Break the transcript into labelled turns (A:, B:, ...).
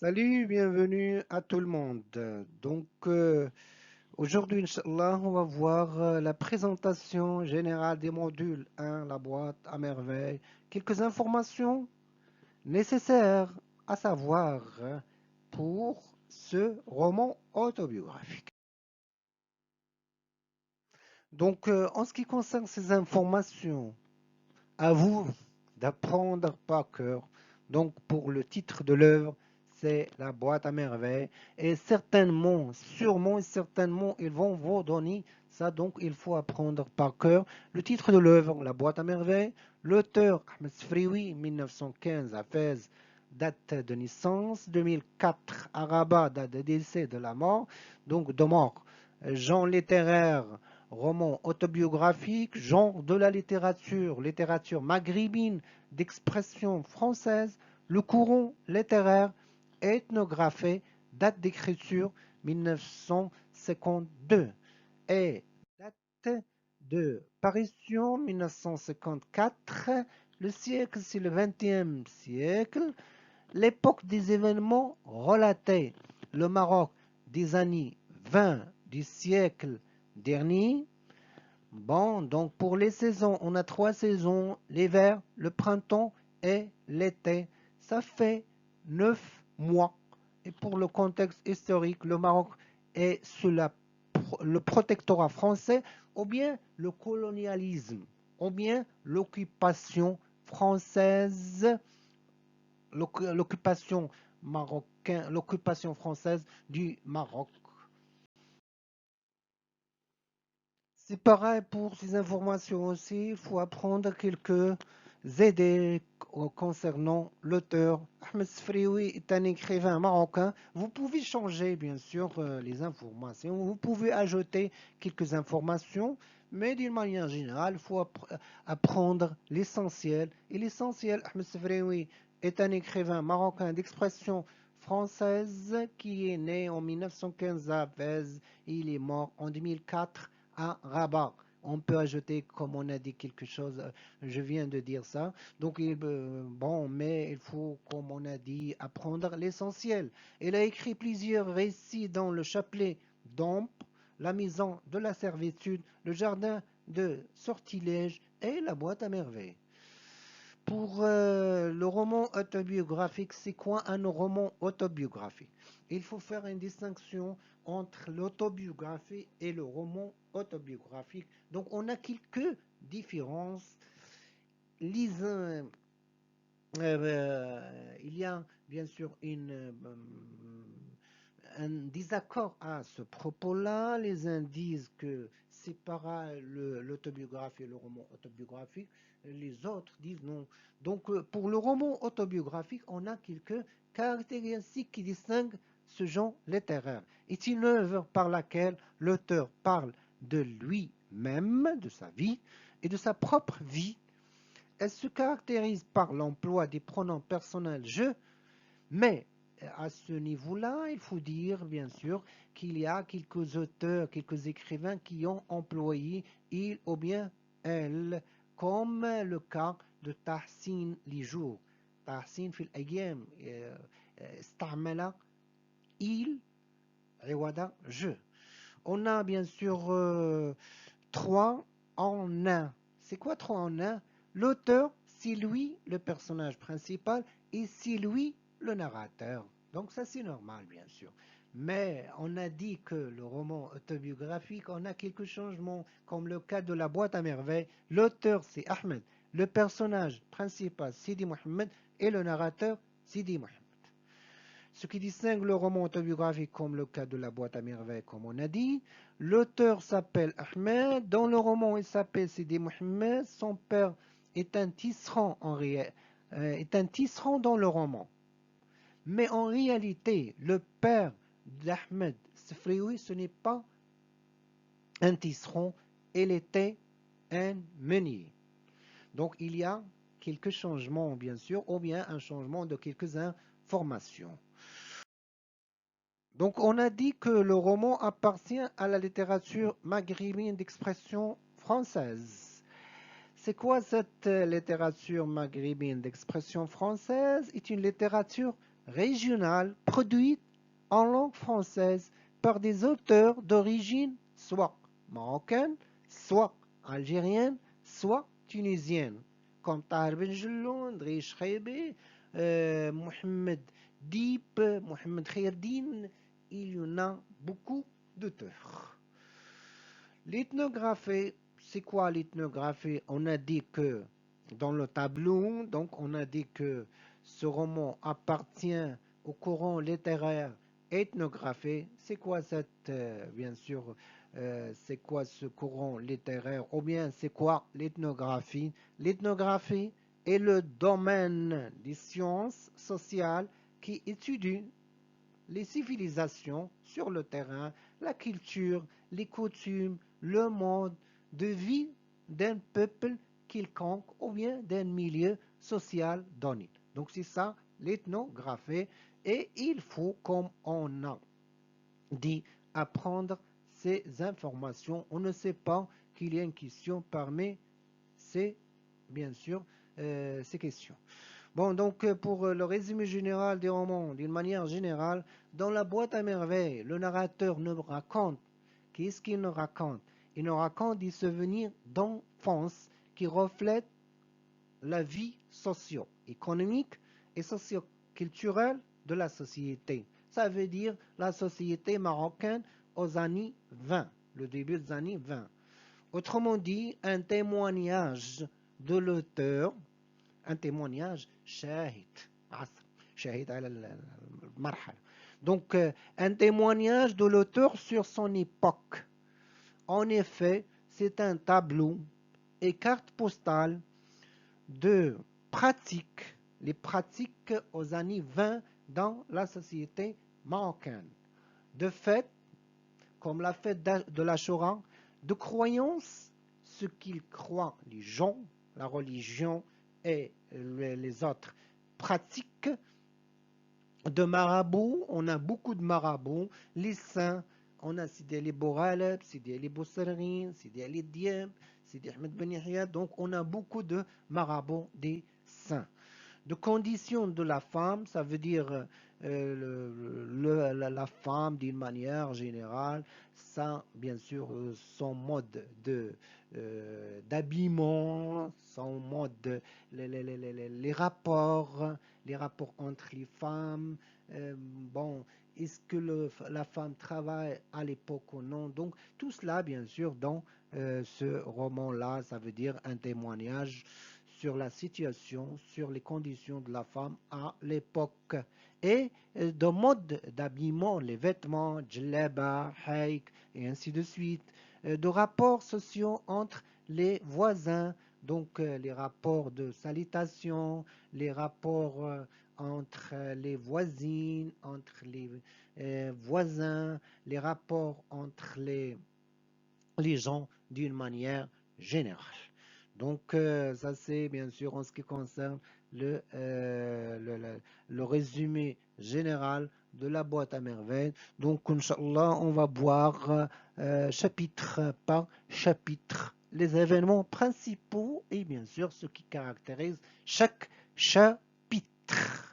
A: Salut, bienvenue à tout le monde. Aujourd'hui, Inch'Allah, on va voir la présentation générale des modules 1, la boîte à merveille, quelques informations nécessaires à savoir pour ce roman autobiographique. En ce qui concerne ces informations, à vous d'apprendre par cœur. Donc, pour le titre de l'œuvre, c'est La boîte à merveilles. Et certainement, sûrement et certainement, ils vont vous donner ça. Donc, il faut apprendre par cœur. Le titre de l'œuvre, La boîte à merveilles. L'auteur, Ahmed Sfrioui, 1915 à Fès, date de naissance. 2004 à Rabat, date de décès de la mort. Donc, de mort. Genre littéraire, roman autobiographique, genre de la littérature, littérature maghrébine d'expression française, le courant littéraire ethnographié, date d'écriture 1952 et date de parution 1954. Le siècle, c'est le XXe siècle. L'époque des événements relatés, le Maroc des années 20 du siècle dernier. Bon, donc pour les saisons, on a trois saisons, l'hiver, le printemps et l'été. Ça fait 9 mois. Et pour le contexte historique, le Maroc est sous le protectorat français ou bien le colonialisme, ou bien l'occupation française, l'occupation marocaine, l'occupation française du Maroc. C'est pareil pour ces informations aussi. Il faut apprendre quelques idées concernant l'auteur. Ahmed Sfrioui est un écrivain marocain. Vous pouvez changer, bien sûr, les informations. Vous pouvez ajouter quelques informations, mais d'une manière générale, il faut apprendre l'essentiel. Et l'essentiel, Ahmed Sfrioui est un écrivain marocain d'expression française qui est né en 1915 à Fès. Il est mort en 2004 à Rabat. On peut ajouter, comme on a dit quelque chose, je viens de dire ça. Bon, mais il faut, comme on a dit, apprendre l'essentiel. Il a écrit plusieurs récits dans le chapelet d'Ampre, la maison de la servitude, le jardin de sortilège et la boîte à merveilles. Pour le roman autobiographique, c'est quoi un roman autobiographique? Il faut faire une distinction entre l'autobiographie et le roman autobiographique. Donc, on a quelques différences. Les uns, il y a bien sûr un désaccord à ce propos-là. Les uns disent que c'est pareil l'autobiographie et le roman autobiographique. Les autres disent non. Pour le roman autobiographique, on a quelques caractéristiques qui distinguent ce genre littéraire. C'est une œuvre par laquelle l'auteur parle de lui-même, de sa vie et de sa propre vie. Elle se caractérise par l'emploi des pronoms personnels je, mais à ce niveau-là, il faut dire, bien sûr, qu'il y a quelques auteurs, quelques écrivains qui ont employé il ou bien elle, comme le cas de Tahsin Lijour. Tahsin fil ayam استعمل il, عوض je. On a bien sûr trois en un. C'est quoi trois en un? L'auteur, c'est lui le personnage principal et c'est lui le narrateur. Donc ça c'est normal bien sûr. Mais on a dit que le roman autobiographique, on a quelques changements, comme le cas de la boîte à merveilles. L'auteur c'est Ahmed, le personnage principal Sidi Mohamed et le narrateur Sidi Mohamed. Ce qui distingue le roman autobiographique comme le cas de la boîte à merveilles, comme on a dit, l'auteur s'appelle Ahmed, dans le roman il s'appelle Sidi Mohamed, son père est un tisserand, est un tisserand dans le roman. Mais en réalité, le père d'Ahmed Sfrioui, ce n'est pas un tisserand, il était un meunier. Donc il y a quelques changements bien sûr, ou bien un changement de quelques informations. Donc on a dit que le roman appartient à la littérature maghrébine d'expression française. C'est quoi cette littérature maghrébine d'expression française? C'est une littérature régionales produites en langue française par des auteurs d'origine soit marocaine, soit algérienne, soit tunisienne, comme Tahar Ben Jelloun, Drish Khaybe, Mohamed Dib, Mohamed Khairdine. Il y en a beaucoup d'auteurs. L'ethnographie, c'est quoi l'ethnographie? On a dit que dans le tableau, donc on a dit que ce roman appartient au courant littéraire ethnographique. C'est quoi cette, bien sûr, c'est quoi ce courant littéraire ou bien c'est quoi l'ethnographie? L'ethnographie est le domaine des sciences sociales qui étudie les civilisations sur le terrain, la culture, les coutumes, le mode de vie d'un peuple quelconque ou bien d'un milieu social donné. Donc c'est ça l'ethnographie et il faut, comme on a dit, apprendre ces informations. On ne sait pas qu'il y a une question parmi ces, bien sûr, ces questions. Bon, donc pour le résumé général des romans, d'une manière générale, dans la boîte à merveilles, le narrateur nous raconte. Qu'est-ce qu'il nous raconte? Il nous raconte des souvenirs d'enfance qui reflètent la vie socio-économique et socio-culturelle de la société. Ça veut dire la société marocaine aux années 20, le début des années 20. Autrement dit, un témoignage de l'auteur, un témoignage شاهد عصر شاهد على المرحلة. Donc un témoignage de l'auteur sur son époque. En effet, c'est un tableau et carte postale de pratiques, les pratiques aux années 20 dans la société marocaine. De fait, comme la fête de l'Achoura, de croyances, ce qu'ils croient les gens, la religion et les autres pratiques de marabouts. On a beaucoup de marabouts, les saints, on a Sidi Ali Bouraleb, Sidi Ali Boussarine, Sidi Ali Diem, Sidi Ahmed Ben Yahya, donc on a beaucoup de marabouts des saints. De conditions de la femme, ça veut dire la femme d'une manière générale, ça bien sûr son mode d'habillement, son mode, les rapports entre les femmes, bon, est-ce que la femme travaille à l'époque ou non, donc tout cela bien sûr dans ce roman-là, ça veut dire un témoignage sur la situation, sur les conditions de la femme à l'époque et de mode d'habillement, les vêtements, djellaba, haïk et ainsi de suite, de rapports sociaux entre les voisins, donc les rapports de salutation, les rapports entre les voisines, entre les voisins, les rapports entre les gens d'une manière générale. Donc, ça c'est bien sûr en ce qui concerne le résumé général de la boîte à merveilles. Donc, Inch'Allah, on va voir chapitre par chapitre les événements principaux et bien sûr ce qui caractérise chaque chapitre.